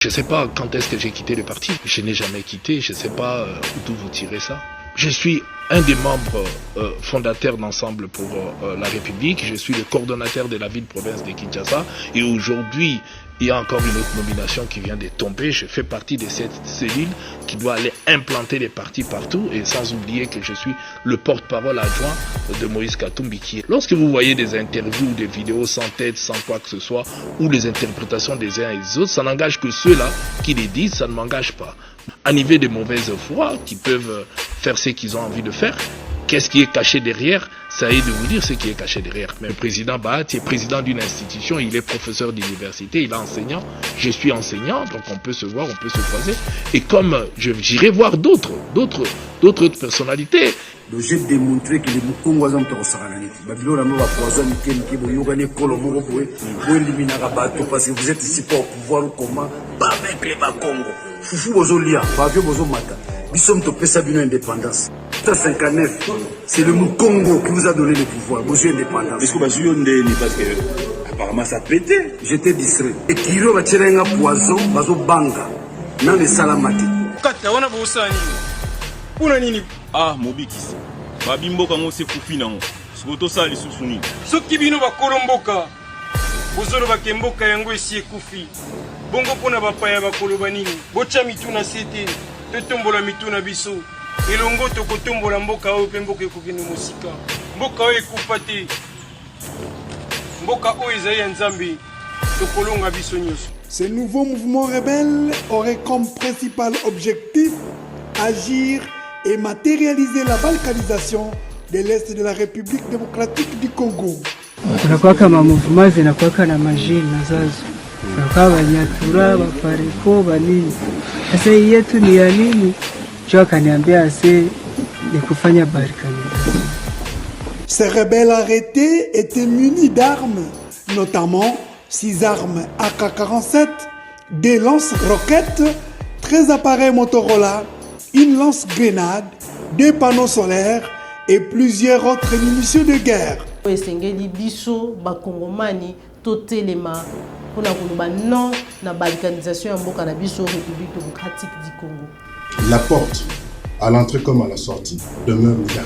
Je ne sais pas quand est-ce que j'ai quitté le parti. Je n'ai jamais quitté. Je ne sais pas d'où vous tirez ça. Je suis un des membres fondateurs d'Ensemble pour la République. Je suis le coordonnateur de la ville-province de Kinshasa. Et aujourd'hui, il y a encore une autre nomination qui vient de tomber. Je fais partie de cette cellule qui doit aller implanter les partis partout. Et sans oublier que je suis le porte-parole adjoint de Moïse Katumbi. Lorsque vous voyez des interviews, des vidéos sans tête, sans quoi que ce soit, ou les interprétations des uns et des autres, ça n'engage que ceux-là qui les disent, ça ne m'engage pas. Aniver de mauvaise foi qui peuvent faire ce qu'ils ont envie de faire. Qu'est-ce qui est caché derrière? Ça est de vous dire ce qui est caché derrière. Mais le président Bahati est président d'une institution, il est professeur d'université, il est enseignant. Je suis enseignant, donc on peut se voir, on peut se croiser. Et comme j'irai voir d'autres personnalités. Donc j'ai démontré que les Mukongo ont été saranés. Babylone a mis la poison qui boyogane kolomoro pour éliminer Rabato parce que vous êtes ici pour pouvoir ou comment pas avec les Bakongo. Foufou bozolia, bavio bozomata. Bissom to pesa bino indépendance. 59, c'est le Mukongo qui vous a donné le pouvoir. Vous êtes indépendance. Est-ce que vous avez parce que apparemment ça pétait. J'étais distrait. Et Kiro va tirer un poison, bazo banga. Dans les salamati. Kata wana bosani. Puna nini? Ah, mobikisi. Babimboka ngo se kufi nango. Soto sali susuni. Soki bino bakolomboka. Bozolo bakemboka yango esi ekufi. Bongo pona bapaya bakoloba nini? Bocha mituna sete. Totombola mituna biso. Elongo tokotombola mboka oyo pe mboka ekokende mosika. Mboka oyo ekufa te. Mboka oyo ezali ya Nzambe. Tokolonga biso nyonso. Ce nouveau mouvement rebelle aurait comme principal objectif agir et matérialiser la balkanisation de l'Est de la République démocratique du Congo. Kunakuwa kama mouvement zinakuwa kana majini nazazo. Kunakuwa Banyatura, Bapareko, banini. Sasa hii yetu ni ya nini? Cho akaniambia ase ni kufanya balkanisation. Ces rebelles arrêtés étaient munis d'armes, notamment 6 armes AK-47, des lance-roquettes, 13 appareils Motorola, une lance-grenade, 2 panneaux solaires et plusieurs autres munitions de guerre. Esengeli biso bakongomani totelema pona koloba non na balkanisation ya mboka na biso République démocratique du Congo. La porte à l'entrée comme à la sortie demeure ouverte.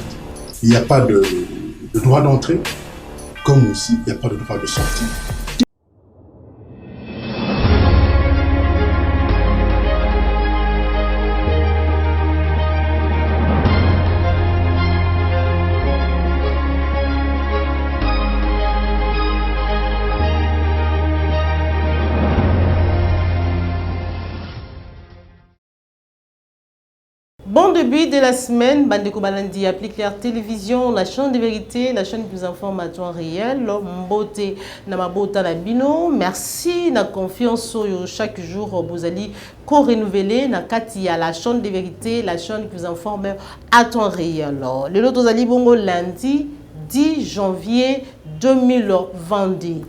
Il n'y a pas de droit d'entrée, comme aussi il n'y a pas de droit de sortie. Bon début de la semaine, Bandeko Balandi applique Claire Télévision, la chaîne de vérité, la chaîne qui vous informe à temps réel, Mbote Namabota Nabino. Merci, na confiance chaque jour, vous allez co-renouveler, na Katia, la chaîne de vérité, la chaîne qui vous informe à temps réel. Le lot aux Bongo lundi 10 janvier 2022.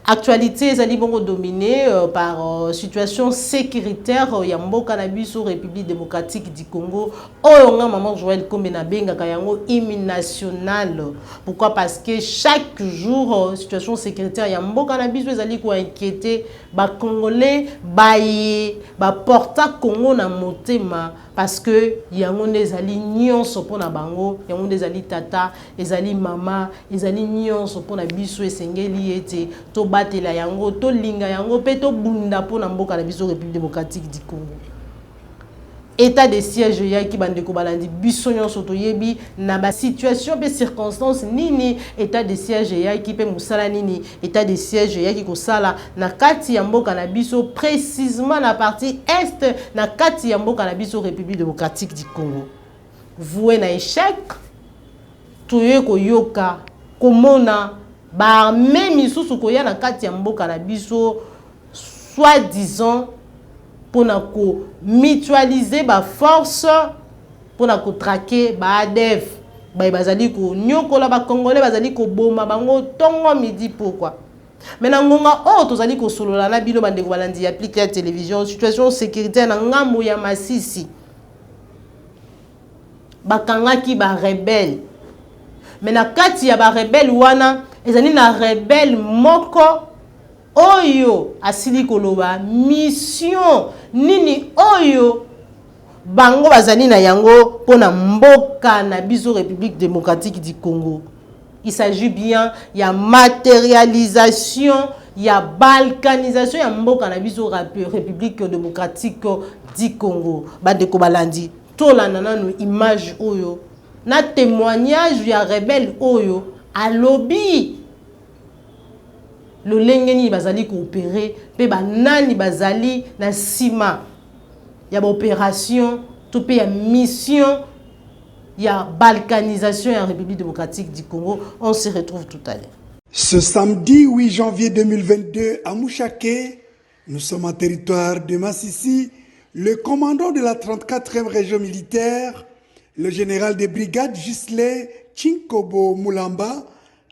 Actualité est bongo dominée par situation sécuritaire yambo cannabis au République démocratique du Congo. Oyonga maman Joël Komena benga kayango hymne national. Pourquoi? Parce que chaque jour situation sécuritaire yambo cannabis ezali ko inquiéter ba congolais ba porta Congo na motema parce que yango ezali nyonso pona bango, yango ezali tata, ezali mama, ezali nyonso pona biso esengeli ete to batela yango to linga yango pe to bunda pona mboka na biso République démocratique du Congo. État de siège ya ki bandeko balandi biso nyonso to yebi na ba situation pe circonstance nini état de siège ya ki pe musala nini état de siège ya ki ko sala na kati ya mboka na biso précisément na partie est na kati ya mboka na biso République démocratique du Congo. Voué na échec toye ko yoka komona ba armée misusu ko ya na kati ya mboka na biso soi-disant pour mutualiser ba force pour traquer ba ADF ba bazali ko nyokola ba congolais bazali ko boma bango tongo midi pourquoi maintenant ngonga tozali ko solola na bino bandeko balandi applique la télévision situation sécuritaire na ngambo ya Masisi bakangaki ba rebelle mais na kati ya ba rebelle wana ezali na rebelle moko oyo asili koloba mission nini oyo bango bazali na yango pona mboka na biso République démocratique du Congo. Il s'agit bien ya matérialisation ya balkanisation ya mboka na biso République démocratique du Congo. Bandeko balandi tolanda nanu image oyo na témoignage ya rebelle oyo alobi lolengeni bazali coopérer pe banani bazali na sima ya opération to pe ya mission ya balkanisation ya République démocratique du Congo. On se retrouve tout à l'heure. Ce samedi 8 janvier 2022 à Mouchaké, nous sommes en territoire de Massissi. Le commandant de la 34e région militaire, le général des brigades Gisley Chinkobo Moulamba,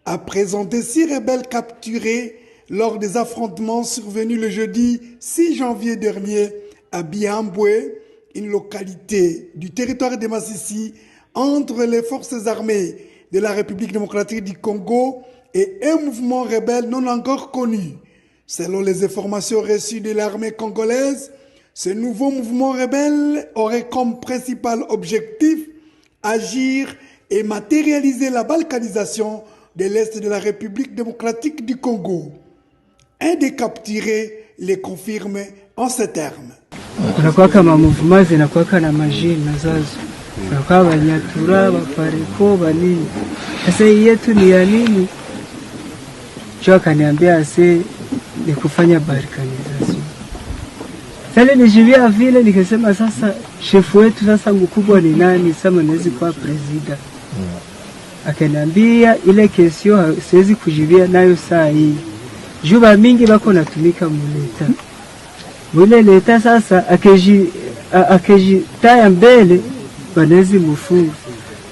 a présenté 6 rebelles capturés lors des affrontements survenus le jeudi 6 janvier dernier à Biambwe, une localité du territoire de Massissi, entre les forces armées de la République démocratique du Congo et un mouvement rebelle non encore connu. Selon les informations reçues de l'armée congolaise, ce nouveau mouvement rebelle aurait comme principal objectif agir et matérialiser la balkanisation de l'Est de la République démocratique du Congo. Un des capturés les confirme en ces termes. Kunakuwaka mouvement zinakuwaka na majina zazo. Kunakuwa Banyatura, Bapareko, banini. Sasa yetu ni ya nini? Choka kaniambia ase ni kufanya balkanisation. Sasa nijivia vile nikasema sasa shefu wetu sasa mkubwa ni nani? Sasa naweza kuwa president. Akaniambia ile kesio siwezi kujivia nayo saa hii. Juba mingi bako natumika muleta. Mule leta sasa akeji taya mbele banezi mufungu.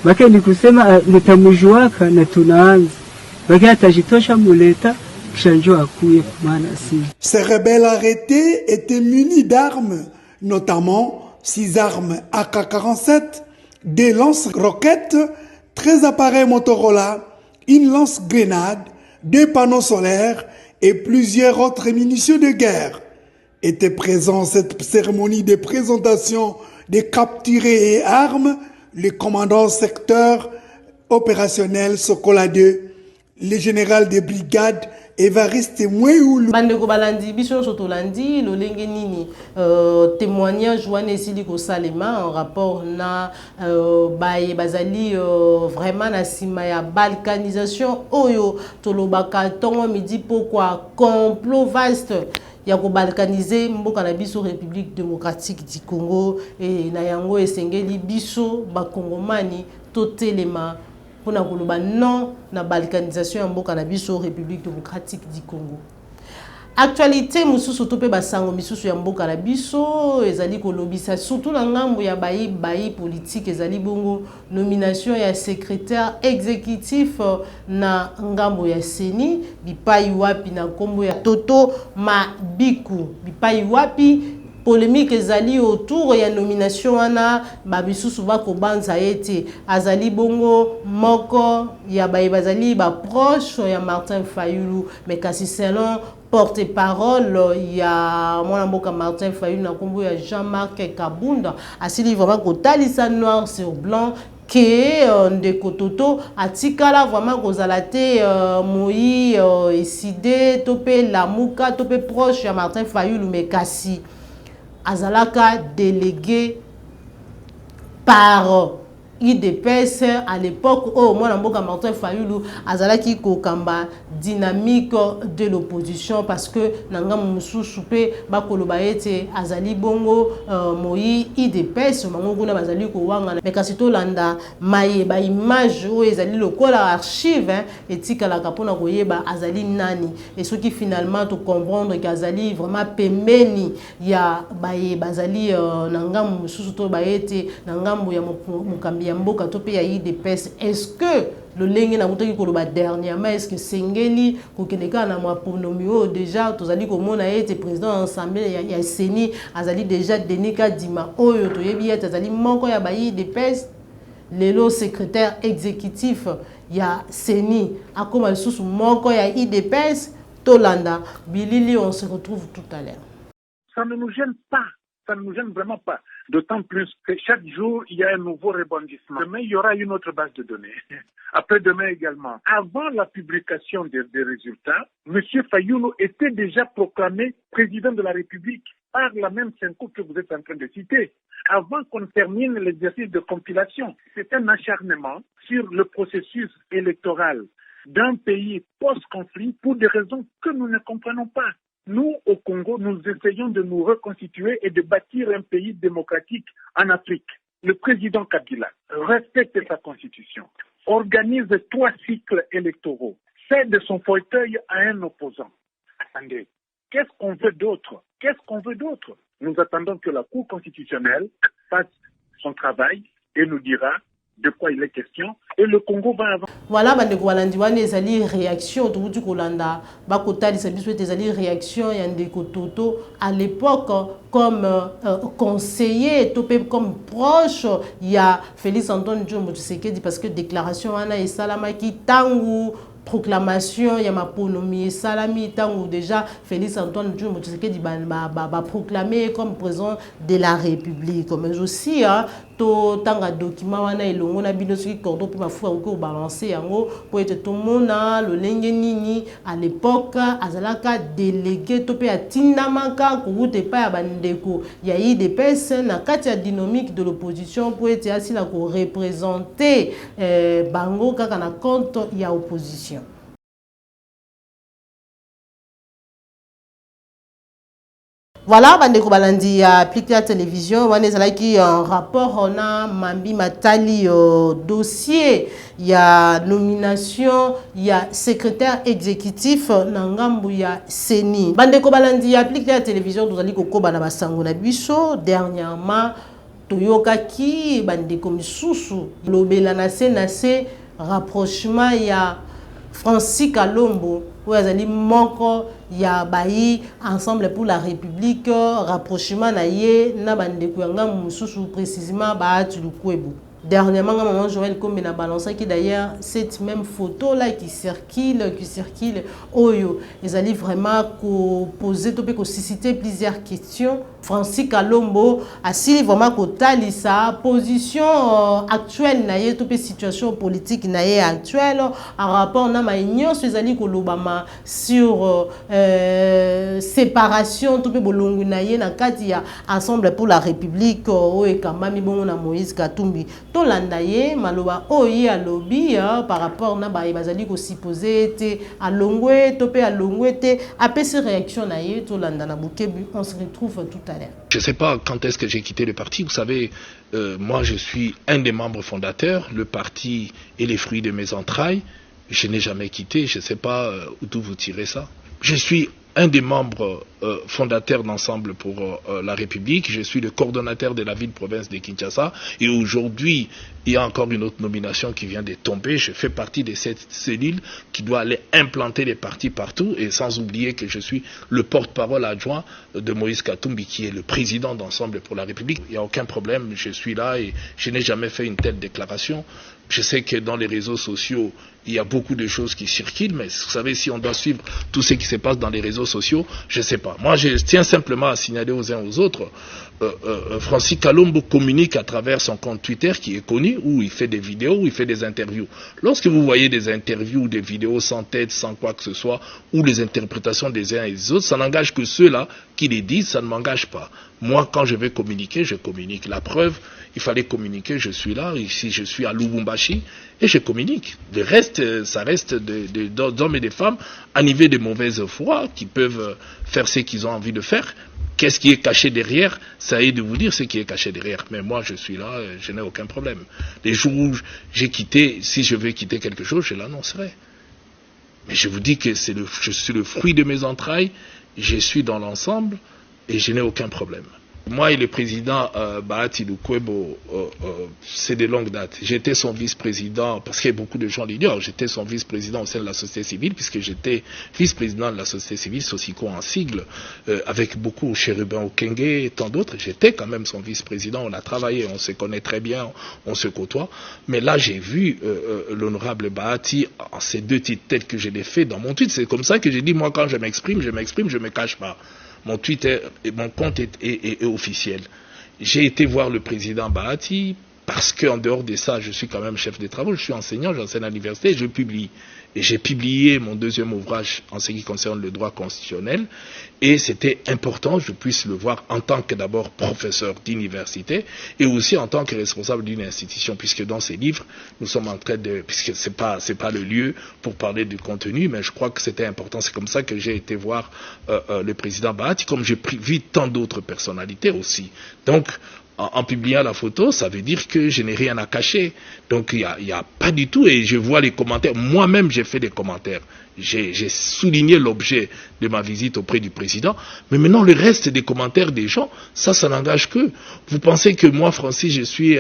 Bake ni kusema nitamujuaka na tunaanza. Bake atajitosha muleta kishanjo akuye kumana si. Ces rebelles arrêtés étaient munis d'armes, notamment 6 armes AK-47, des lance-roquettes, 13 appareils Motorola, une lance-grenade, 2 panneaux solaires et plusieurs autres munitions de guerre. Était présent à cette cérémonie de présentation des capturés et armes le commandant secteur opérationnel Sokola 2, le général des brigades Evariste Mweulu. Bandeko balandi biso sotolandi lolenge nini témoignage wana esili ko salema en rapport na baye bazali vraiment na sima ya balkanisation oyo tolobaka tongo midi pourquoi complot vaste ya ko balkaniser mboka na biso République démocratique du Congo et na yango esengeli biso ba kongomani totelema pona koloba non na balkanisation ya mboka na biso République démocratique du Congo. Actualité mususu tope basango misusu ya mboka na biso ezali kolobisa surtout na ngambo ya bayi politique ezali bongo nomination ya secrétaire exécutif na ngambo ya Seni bipai wapi na kombo ya Toto Mabiku bipai wapi polémique ezali autour ya nomination wana babisusu bako banza ete azali bongo moko ya bazali ba proche ya Martin Fayulu mais kasi selon porte-parole ya mwana mboka Martin Fayulu na kombo ya Jean-Marc Kabunda asili vraiment kotalisa noir sur blanc que ndeko Toto atikala vraiment kozala te moi eside topé lamuka topé proche ya Martin Fayulu mais kasi azalaka délégué par IDPS à l'époque où moi namboka Martin Fayulu azalaki kokamba dynamique de l'opposition parce que nanga mususu pe bakoloba ete azali bongo moi IDPS mango na bazali ko wanga mais kasi to landa maye ba image o ezali lokola archive etika kapona koyeba azali nani et ce qui finalement to comprendre qu'azali vraiment pembeni ya baye bazali nanga mususu to baete nangambo ya mukambi mboka to pe ya IDPS. Est-ce que le lenge na mutaki koloba dernièrement est-ce que sengeli kokeneka na mwaponomio déjà tozali komona ete président ensemble ya Seni azali déjà Denika Dima oyo toyebi ete azali moko ya ba IDPS lelo secrétaire exécutif ya Seni akoma lisusu moko ya IDPS Tolanda, Bilili, on se retrouve tout à l'heure. Ça ne nous gêne pas. Ça ne nous gêne vraiment pas. D'autant plus que chaque jour, il y a un nouveau rebondissement. Demain, il y aura une autre base de données. Après-demain également. Avant la publication des résultats, M. Fayulu était déjà proclamé président de la République par la même Senko que vous êtes en train de citer. Avant qu'on termine l'exercice de compilation, c'est un acharnement sur le processus électoral d'un pays post-conflit pour des raisons que nous ne comprenons pas. Nous, au Congo, nous essayons de nous reconstituer et de bâtir un pays démocratique en Afrique. Le président Kabila respecte sa constitution, organise 3 cycles électoraux, cède son fauteuil à un opposant. Attendez, qu'est-ce qu'on veut d'autre? Qu'est-ce qu'on veut d'autre? Nous attendons que la Cour constitutionnelle fasse son travail et nous dira de quoi il est question, et le Congo va avancer. Voilà, bandeko balandi wana ezali réaction tukuti kolanda bakotalisa biso ete ezali réaction ya ndeko Toto à l'époque comme conseiller topé comme proche ya Félix Antoine Tshombo Tshisekedi, parce que déclaration wana esalamaki tangu proclamation ya maponomi salami tango déjà Félix Antoine Tshombo Tshisekedi ba proclamé comme président de la République. Mais aussi to tanga document wana elongo na bino soki cordon pe mafuta ko balancer yango pour être tout mona le lenge nini à l'époque azalaka délégué to pe atindamaka kuute pa ya bandeko ya IDPS na kati ya dynamique de l'opposition pour être asila ko représenter bango kaka na compte ya opposition. Voilà, bandeko balandi ya Plicler Télévision, on est qui un rapport on a Mambi Matali dossier, il y a nomination, il y a secrétaire exécutif nangambu ya Seni. Bandeko balandi ya Plicler Télévision, nous allons kokoba na basango na biso dernièrement toyoka ki bandeko misusu lobela na se rapprochement ya Francis Kalombo où azali moko ya bayi ensemble pour la République rapprochement na ye na bandeko yanga mususu précisément ba Tulukwebo. Dernièrement, maman Joël Kombe na balancé qui d'ailleurs cette même photo là qui circule oyo ils allaient vraiment poser topé ko susciter plusieurs questions. Francis Kalombo a si vraiment ko talisa position actuelle na ye topé situation politique na ye actuelle en rapport na ma union ils allaient ko lobama sur séparation topé bolongu na ye na kati ya ensemble pour la République o e kamami bongo na Moïse Katumbi. Landaye maloba oyi a lobby par rapport na ba bazali ko supposer te alongwe topé alongwe te apesi réaction na ye to landa na bukebu. On se retrouve tout à l'heure. Je sais pas quand est-ce que j'ai quitté le parti. Vous savez, moi je suis un des membres fondateurs. Le parti est les fruits de mes entrailles. Je n'ai jamais quitté. Je sais pas d'où vous tirez ça. Je suis un des membres fondateurs d'Ensemble pour la République. Je suis le coordonnateur de la ville-province de Kinshasa. Et aujourd'hui, il y a encore une autre nomination qui vient de tomber. Je fais partie de cette cellule qui doit aller implanter les partis partout. Et sans oublier que je suis le porte-parole adjoint de Moïse Katumbi, qui est le président d'Ensemble pour la République. Il n'y a aucun problème. Je suis là et je n'ai jamais fait une telle déclaration. Je sais que dans les réseaux sociaux, il y a beaucoup de choses qui circulent, mais vous savez, si on doit suivre tout ce qui se passe dans les réseaux sociaux, je ne sais pas. Moi, je tiens simplement à signaler aux uns aux autres, Francis Kalombo communique à travers son compte Twitter qui est connu, où il fait des vidéos, où il fait des interviews. Lorsque vous voyez des interviews, des vidéos sans tête, sans quoi que ce soit, ou les interprétations des uns et des autres, ça n'engage que ceux-là qui les disent, ça ne m'engage pas. Moi, quand je vais communiquer, je communique. La preuve, il fallait communiquer, je suis là, ici je suis à Lubumbashi, et je communique. Le reste, ça reste d'hommes et de femmes animés de mauvaise foi, qui peuvent faire ce qu'ils ont envie de faire. Qu'est-ce qui est caché derrière? Ça est de vous dire ce qui est caché derrière. Mais moi, je suis là, je n'ai aucun problème. Les jours où j'ai quitté, si je veux quitter quelque chose, je l'annoncerai. Mais je vous dis que je suis le fruit de mes entrailles, je suis dans l'ensemble, et je n'ai aucun problème. Moi et le président Bahati Lukwebo, c'est de longue date. J'étais son vice-président, parce que beaucoup de gens l'ignorent, j'étais son vice-président au sein de la société civile, puisque j'étais vice-président de la société civile, Sosiko en sigle, avec beaucoup Chérubin Okenge et tant d'autres. J'étais quand même son vice-président, on a travaillé, on se connaît très bien, on se côtoie. Mais là, j'ai vu l'honorable Bahati en ces deux titres tels que je l'ai fait dans mon tweet. C'est comme ça que j'ai dit, moi, quand je m'exprime, je me cache pas. Mon Twitter et mon compte est officiel. J'ai été voir le président Bahati parce qu'en dehors de ça, je suis quand même chef de travaux, je suis enseignant, j'enseigne à l'université et je publie. Et j'ai publié mon deuxième ouvrage en ce qui concerne le droit constitutionnel et c'était important que je puisse le voir en tant que d'abord professeur d'université et aussi en tant que responsable d'une institution, puisque dans ces livres, nous sommes en train de, puisque c'est pas le lieu pour parler du contenu, mais je crois que c'était important. C'est comme ça que j'ai été voir le président Bahati, comme j'ai vu tant d'autres personnalités aussi. Donc, en publiant la photo, ça veut dire que je n'ai rien à cacher. Donc il y a pas du tout, et je vois les commentaires. Moi-même, j'ai fait des commentaires. J'ai souligné l'objet de ma visite auprès du président. Mais maintenant, le reste des commentaires des gens, ça n'engage que. Vous pensez que moi, Francis, je suis,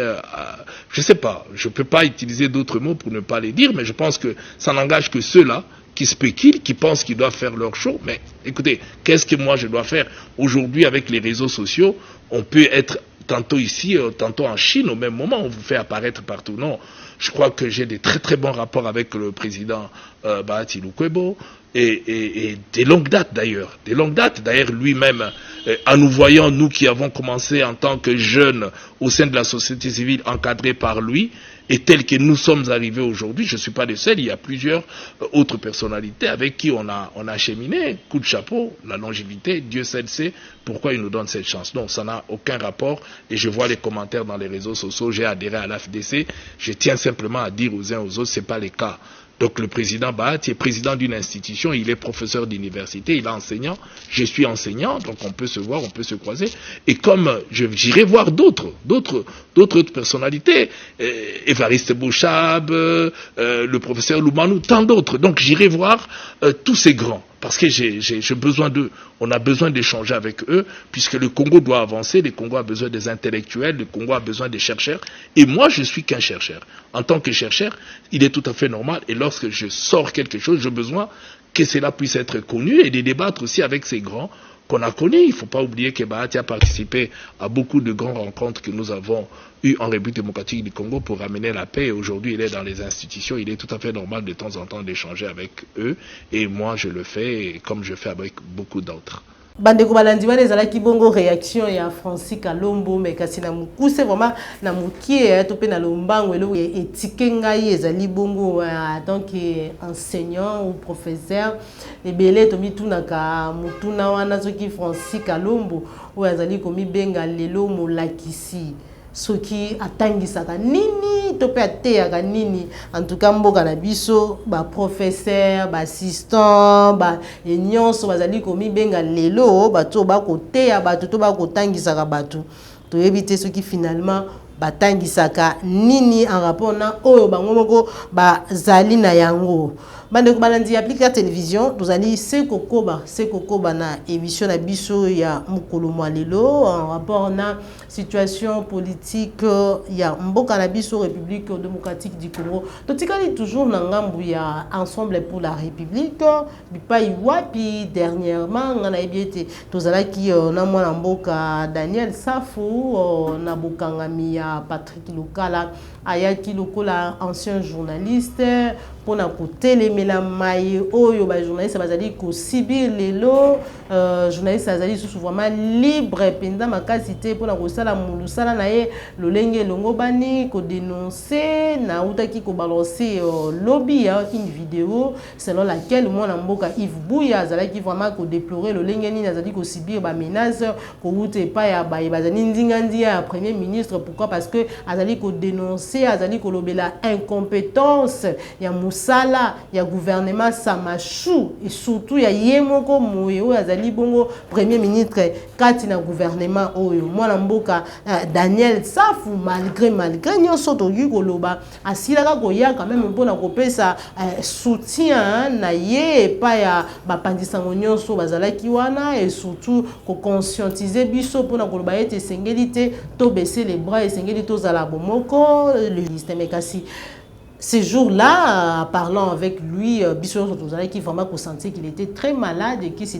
je sais pas, je peux pas utiliser d'autres mots pour ne pas les dire, mais je pense que ça n'engage que ceux-là qui spéculent, qui pensent qu'ils doivent faire leur show. Mais écoutez, qu'est-ce que moi je dois faire? Aujourd'hui, avec les réseaux sociaux, on peut être tantôt ici, tantôt en Chine, au même moment, on vous fait apparaître partout. Non, je crois que j'ai des très très bons rapports avec le président Bahati Lukwebo, et des longues dates d'ailleurs. Des longues dates, d'ailleurs lui-même, en nous voyant, nous qui avons commencé en tant que jeunes au sein de la société civile encadrée par lui, et tel que nous sommes arrivés aujourd'hui, je ne suis pas le seul, il y a plusieurs autres personnalités avec qui on a cheminé. Coup de chapeau, la longévité, Dieu seul sait pourquoi il nous donne cette chance. Donc ça n'a aucun rapport, et je vois les commentaires dans les réseaux sociaux, j'ai adhéré à l'AFDC, je tiens simplement à dire aux uns aux autres, ce n'est pas le cas. Donc le président Bahati est président d'une institution, il est professeur d'université, il est enseignant, je suis enseignant, donc on peut se voir, on peut se croiser. Et comme j'irai voir d'autres personnalités, Évariste Bouchab, le professeur Loumanou, tant d'autres. Donc j'irai voir tous ces grands, parce que j'ai besoin d'eux. On a besoin d'échanger avec eux, puisque le Congo doit avancer, le Congo a besoin des intellectuels, le Congo a besoin des chercheurs, et moi je suis qu'un chercheur. En tant que chercheur, il est tout à fait normal, et lorsque je sors quelque chose, j'ai besoin que cela puisse être connu, et de débattre aussi avec ces grands qu'on a connus. Il ne faut pas oublier que Bahati a participé à beaucoup de grandes rencontres que nous avons eues en République démocratique du Congo pour ramener la paix, et aujourd'hui il est dans les institutions, il est tout à fait normal de temps en temps d'échanger avec eux, et moi je le fais comme je fais avec beaucoup d'autres. Bandeko balandi wana ezalaki bongo réaction ya Francis Kalombo, mais kasi na mukuse vraiment na mukie to pe na lombango elo etike ngai ezali bongo donc enseignant ou professeur ebele to mitunaka mutuna wana soki Francis Kalombo o azali komi benga lelo molakisi soki atangisaka nini to pe ateyaka nini. En tout cas mboka na biso ba professeur ba assistant ba nyonso bazali komi benga lelo bato bakoteya bato to bakotangisaka bato to éviter soki finalement batangisaka nini en rapport na oyo bango moko bazali na yango. Bandeko balandi applique la télévision tozali Seko Koba na émission na biso ya mukolo lelo en rapport na situation politique ya mboka na biso République démocratique du Congo. Totikali toujours na ngambu ya Ensemble pour la République bipai wapi dernièrement ngana ebiete tozalaki na mwana mboka Daniel Safou na bokangami ya Patrick Lokala ayaki lokola ancien journaliste pour na kotelemela mai oyo ba journaliste bazali ko sibir lelo journaliste azali sous vraiment libre penda makasi te pour na kosala mulusala na ye lolenge longo bani ko dénoncer na utaki ko balancer lobby ya une vidéo selon laquelle mwana mboka Yves Bouya azalaki vraiment ko déplorer lolenge ni azali ko sibir ba menace ko ute pa ya ba bazali ndingandi ya premier ministre. Pourquoi? Parce que azali ko dénoncer azali ko lobela incompétence ya musala ya gouvernement Samachou et surtout ya yemoko moyo azali azali bongo premier ministre kati na gouvernement oyo mwana mboka Daniel Safu malgré nyonso toki koloba asilaka koya quand même mpona kopesa soutien na ye pa ya bapandisango nyonso bazalaki wana et surtout ko conscientiser biso mpona koloba ete esengeli te to baisser les bras esengeli tozala bomoko le système kasi. Ces jours-là, parlant avec lui, qui vraiment sentait qu'il était très malade et qu'il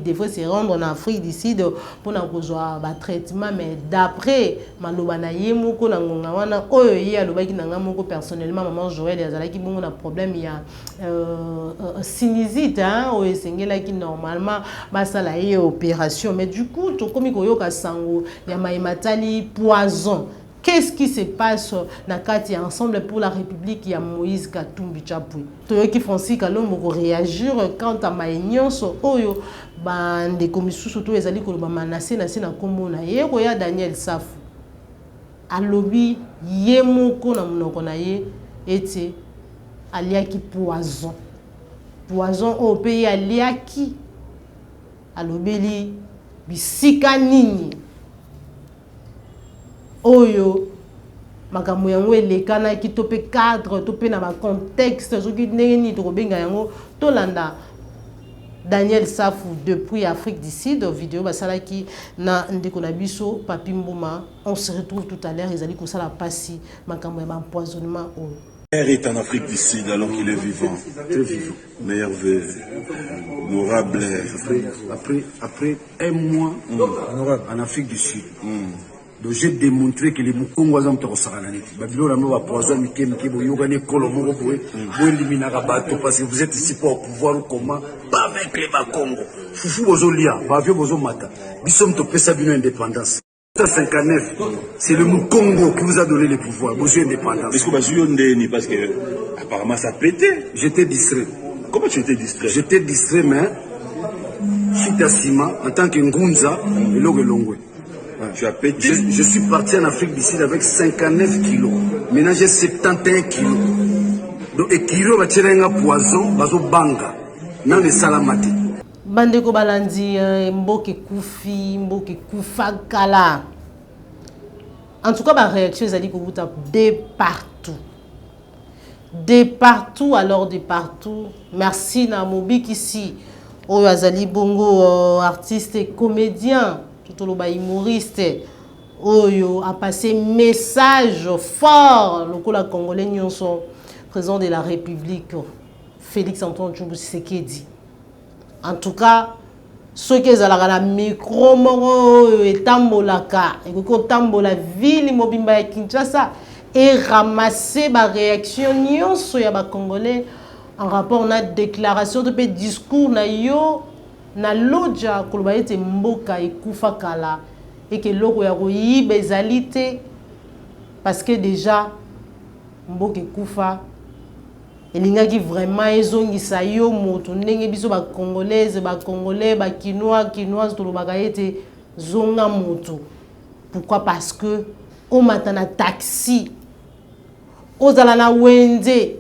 devrait se rendre en Afrique d'ici pour avoir un traitement. Mais d'après personnellement, maman Joël, il y a un problème, il y a sinusite, qui normalement ça la opération. Mais du coup, comme il y a un poison. Qu'est-ce qui se passe dans Kati ensemble pour la République? Il y a Moïse Katumbi Chapui. Toyoki Francis Kalombo réagir quant à Maïnion so oyo des commissions surtout les alliés koloba menacé na kombo na ye ko ya Daniel Safu. Alobi yemoko na munoko na ye ete aliaki poison. Poison au pays aliaki. Alobeli bisika nini. Oyo makambo yango elekana ki tope cadre tope na ba contexte soki ndeni to benga yango tolanda Daniel Safu depuis Afrique du Sud vidéo basala ki na ndeko na biso Papi Mbuma. On se retrouve tout à l'heure ezali ko sala pasi makambo ya empoisonnement oyo. Père est en Afrique du Sud alors qu'il est vivant, très vivant, meilleur vœu, honorable. Après un mois en Afrique du Sud. Donc j'ai démontré que les Mukongwa ont été Babylone la mort poison Mikem Boyogane Kolomoro Boy, Eliminara Bato, parce que vous êtes ici pour pouvoir comment pas avec les Bakongo. Foufou Bozolia, Bavio Bozomata, Bissom Topesa Bino indépendance. 59, c'est le Mukongo qui vous a donné les pouvoirs, Bozo indépendance. Est-ce que Bazouyonde, parce que apparemment ça pétait. J'étais distrait. Comment tu étais distrait? J'étais distrait, mais Chita Sima, en tant que Ngunza, et Longwe. Tu as pété. Je suis parti en Afrique du Sud avec 59 kilos. Maintenant j'ai 71 kilos. Donc et kilos va tirer un poison, bazo banga. Nan le salamati. Bandeko balandi mboke kufa kala. En tout cas ma réaction ezali ko buta de partout. De partout alors de partout. Merci na Mobik ici. Oyo azali bongo artiste et comédien. Tout le humoriste Oyo a passé message fort le Congolais nyonso président de la République Félix Antoine Tshisekedi. En tout cas ceux qui ont la micro moro et tambolaka et que tambola ville mobimba ya Kinshasa et ramasser ba réaction nyonso ya ba Congolais en rapport na déclaration de discours na yo na loja koloba ete mboka ekufa kala et que loko ya koyiba ezalite parce que déjà mboka ekufa elingaki vraiment ezongisa yo moto ndenge biso ba congolaise ba congolais ba quinoise tolobaka ete zonga moto. Pourquoi? Parce que o matana taxi ozala na wende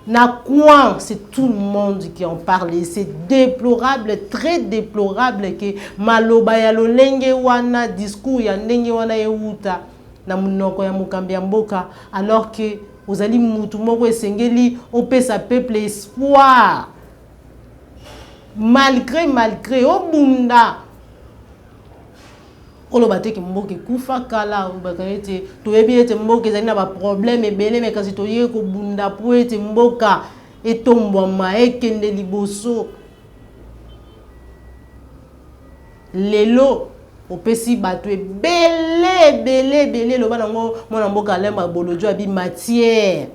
na quoi, c'est tout le monde qui en parle. C'est déplorable, très déplorable que maloba ya lolenge wana discours ya ndenge wana euta na munoko ya mukambi ya mboka alors que ozali mutu moko esengeli opesa peuple espoir malgré obunda oloba te ke mboka kufa kala obaka ete toyebi ete mboka ezali na ba problème ebele mais kasi toye ko bunda po ete mboka etombwama ekende liboso lelo opesi bato ebele loba nango mwana mboka alemba bolojo abi matière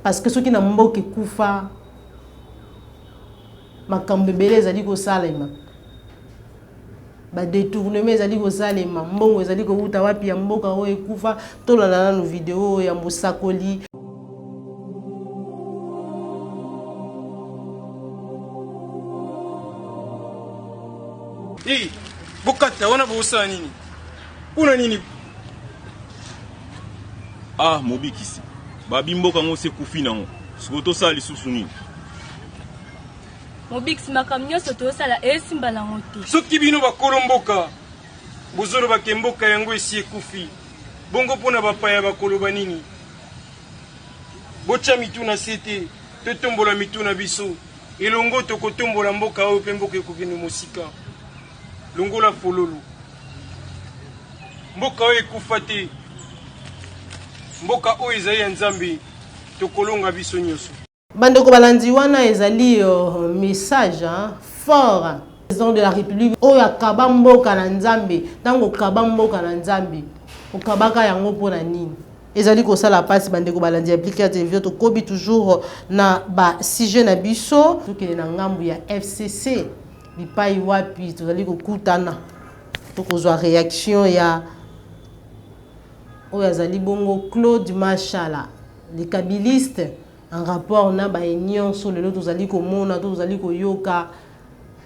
parce que soki na mboka kufa makambo ebele ezali kosalema ba détournement ezali kosalema mbongo ezali kouta wapi ya mboka oyo ekufa tolanda na video ya Mosakoli. Bokata wana bosa nini? Puna nini? Ah, Mobik ici. Babi mboka ngo se kufi nango. Sikoto sa lisusu nini? mobiksi makambo nyonso tozosala esimba nango te. Soki bino bakolo mboka bozoloba ke mboka yango esi ekufi bongo mpona bapaya bakoloba nini? Botya mituna se te totombola mituna biso elongo tokotombola mboka oyo mpe mboka ekokende mosika longola fololo. Mboka oyo ekufa te, mboka oyo ezali ya Nzambe tokolonga biso nyonso. Bandeko balandi wana ezali message fort président de la République oyo akaba mboka na Nzambe. Tango kaba mboka na Nzambe okabaka yango mpona nini? Ezali kosala pasi bandeko balandi appliquer à télévision to kobi toujours na ba sujet na biso tokele na ngambu ya FCC bipai wapi tozali kokutana tokozwa réaction ya oyo azali bongo Claude Machala les kabilistes en rapport na ba union sur le lot tozali komona tozali koyoka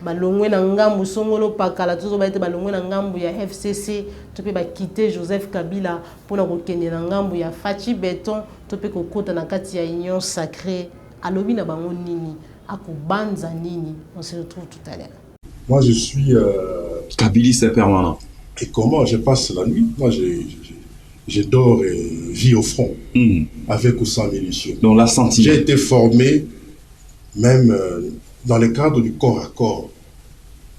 balongwe na ngambu songolo pakala tozo ba ete balongwe na ngambu ya FCC to pe ba quitter Joseph Kabila pona kokende na ngambu ya Fachi Beton to pe kokota na kati ya union sacrée alobi na bango nini akubanza nini. On se retrouve tout à l'heure. Moi je suis kabiliste permanent. Et comment je passe la nuit? Moi je dors et vis au front avec ou sans munitions. Donc la sentiment. J'ai été formé même dans le cadre du corps à corps.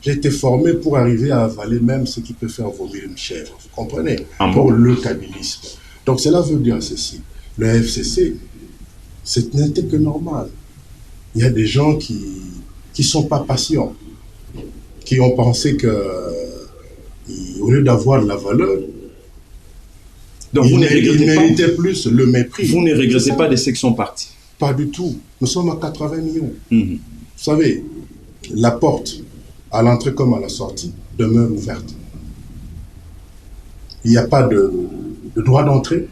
J'ai été formé pour arriver à avaler même ce qui peut faire vomir une chèvre. Vous comprenez? Pour le kabilisme. Donc cela veut dire ceci. Le FCC, c'est n'était que normal. Il y a des gens qui sont pas patients, qui ont pensé que au lieu d'avoir la valeur, donc vous ne méritaient plus le mépris. Vous ne regrettez pas des sections parties? Pas du tout. Nous sommes à 80 millions. Vous savez, la porte, à l'entrée comme à la sortie, demeure ouverte. Il n'y a pas de droit d'entrée,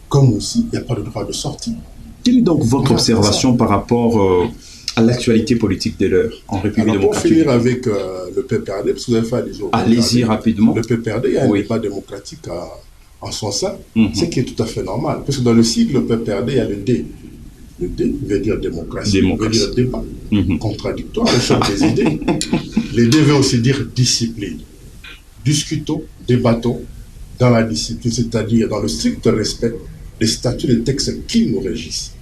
comme aussi il n'y a pas de droit de sortie. Quelle est donc votre observation par rapport à l'actualité politique de l'heure en République démocratique? Pour finir avec le PPRD, parce que vous avez fait allusion. Allez-y rapidement. Le PPRD, il y a un débat démocratique en son sein, ce qui est tout à fait normal. Parce que dans le sigle PPRD, il y a le D. Le D veut dire démocratie, veut dire débat, contradictoire, le choc des idées. Le D veut aussi dire discipline. Discutons, débattons dans la discipline, c'est-à-dire dans le strict respect des statuts, des textes qui nous régissent.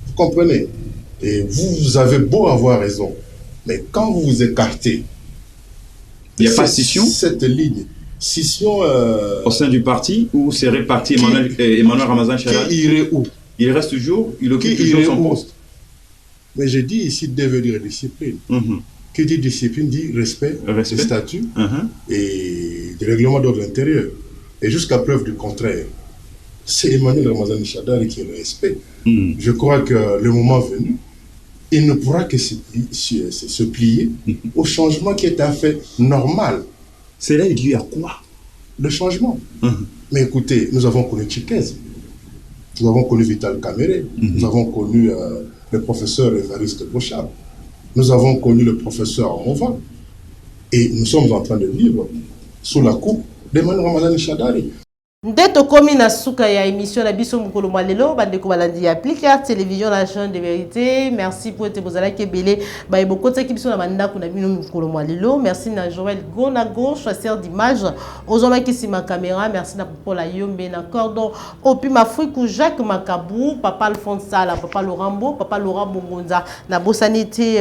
Vous comprenez? Et vous avez beau avoir raison, mais quand vous vous écartez, il n'y a pas de scission? Cette ligne, scission... au sein du parti, où serait parti Emmanuel Ramazan Shadari? Qui irait où? Il reste toujours, il occupe toujours son poste. Mais j'ai dit ici, D veut dire discipline. Qui dit discipline dit respect. Des statuts et des règlements d'ordre intérieur. Et jusqu'à preuve du contraire, c'est Emmanuel Ramazan Shadari qui est le respect. Je crois que le moment venu, il ne pourra que se plier au changement qui est un fait normal. Cela est dû à quoi? Le changement. Mais écoutez, nous avons connu Tchikez, nous avons connu Vital Kamere, nous avons connu le professeur Évariste Bochab, nous avons connu le professeur Mova, et nous sommes en train de vivre sous la coupe d'Emmanuel Ramazan Shadari. Nde tokomi na suka ya émission na biso mukolo malelo bandeko balandi ya Appliquer télévision la chaîne de vérité. Merci pour être bozala kebele ba ebokota ki biso na bandako na bino mukolo malelo. Merci na Joël Gonago chasseur d'images ozoma ki sima caméra. Merci na Pola Yombe na cordon Opima Frikou Jacques Makabou, papa Alphonse Sala, papa Lorambo, papa Laurent Bongonza na Bossanité,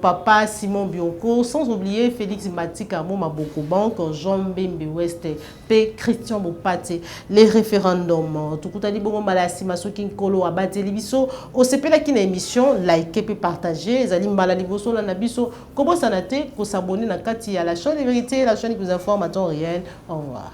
papa Simon Bionco, sans oublier Félix Matika Moma Boko Banque, Jean Bembe West, P Christian Bopa les référendums. Tout le monde mala simaso kinkolo abateli biso. O sepela ki na émission like et partager. Zali mbala liboso la nabiso. Comment ça n'a été? Ko s'abonner na kati à la chaîne de vérité, la chaîne qui vous informe à temps réel. Au revoir.